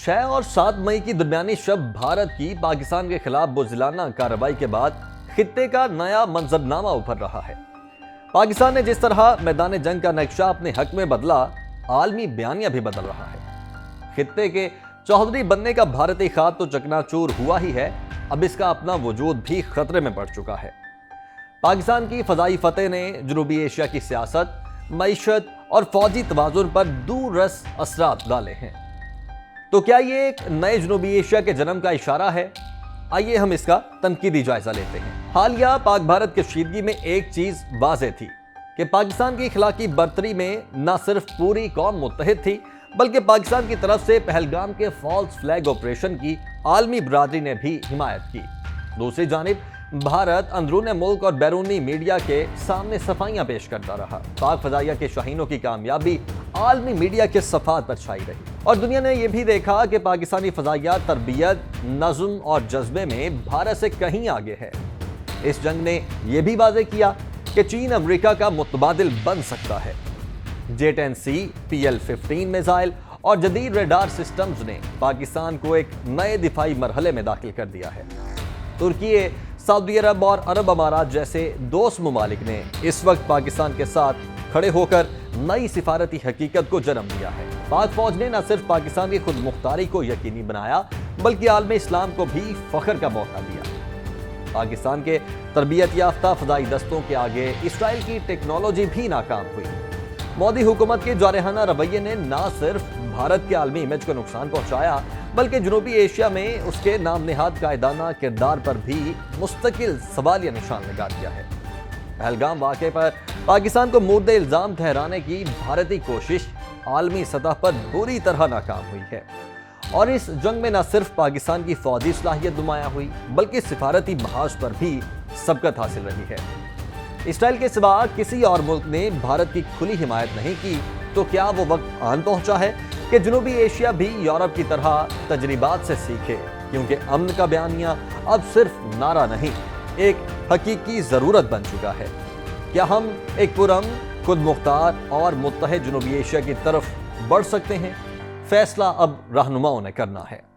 6 اور 7 मई की दरमियानी शब भारत की पाकिस्तान के खिलाफ बुज़दिलाना कार्रवाई के बाद खित्ते का नया मंजरनामा उभर रहा है। पाकिस्तान ने जिस तरह मैदान जंग का नक्शा अपने हक में बदला, आलमी बयानिया भी बदल रहा है। खित्ते के चौधरी बनने का भारतीय ख्वाब तो चकनाचूर हुआ ही है, अब इसका अपना वजूद भी खतरे में पड़ चुका है। पाकिस्तान की फजाई फतेह ने जनूबी एशिया की सियासत, मईशत और फौजी तवाज़ुन पर दूररस असरात डाले हैं। तो क्या ये एक नए जनूबी एशिया के जन्म का इशारा है? आइए हम इसका तनकीदी जायजा लेते हैं। हालिया पाक भारत कशीदगी में एक चीज वाज़ेह थी कि पाकिस्तान की इखलाकी बर्तरी में न सिर्फ पूरी कौम मुत्तहिद थी, बल्कि पाकिस्तान की तरफ से पहलगाम के फॉल्स फ्लैग ऑपरेशन की आलमी बरादरी ने भी हिमायत की। दूसरी जानिब भारत अंदरून मुल्क और बैरूनी मीडिया के सामने सफाइयां पेश करता रहा। पाक फजाइया के शाहीनों की कामयाबी आलमी मीडिया के सफात पर छाई रही और दुनिया ने यह भी देखा कि पाकिस्तानी फजाइया तरबियत, नज़्म और जज्बे में भारत से कहीं आगे है। इस जंग ने यह भी वाज़ेह किया कि चीन अमेरिका का मुतबादिल बन सकता है। J-10C, PL-15 मिसाइल और जदीद रेडार सिस्टम्स ने पाकिस्तान को एक नए दिफाई मरहले में दाखिल कर दिया है। तुर्की, सऊदी अरब और अरब अमारात जैसे दोस्त ममालिक ने इस वक्त पाकिस्तान के साथ खड़े होकर नई सिफारती हकीकत को जन्म दिया है। पाक फौज ने न सिर्फ पाकिस्तान की खुद मुख्तारी को यकीनी बनाया, बल्कि आलम इस्लाम को भी फख्र का मौका दिया। पाकिस्तान के तरबियत याफ्ता फजाई दस्तों के आगे इसराइल की टेक्नोलॉजी भी नाकाम हुई। मोदी हुकूमत के जारहाना रवैये ने न सिर्फ भारत के आलमी इमेज को नुकसान पहुंचाया, बल्कि जनूबी एशिया में उसके नाम नेहाद कायदाना किरदार पर भी मुस्तकिल सवालिया निशान लगा दिया है। पहलगाम वाक़े पर पाकिस्तान को मुर्दे इल्ज़ाम ठहराने की भारतीय कोशिश आलमी सतह पर बुरी तरह नाकाम हुई है और इस जंग में न सिर्फ पाकिस्तान की फौजी सलाहियत नुमाया हुई, बल्कि सिफारती महाज पर भी सबकत हासिल रही है। इसराइल के सिवा किसी और मुल्क ने भारत की खुली हिमायत नहीं की, तो क्या वो वक्त आन पहुंचा है कि जनूबी एशिया भी यूरोप की तरह तजरीबात से सीखे, क्योंकि अमन का बयानिया अब सिर्फ नारा नहीं, एक हकीकी जरूरत बन चुका है। क्या हम एक पुरअमन, खुद मुख्तार और मुत्तहिद जनूबी एशिया की तरफ बढ़ सकते हैं? फैसला अब रहनुमाओं ने करना है।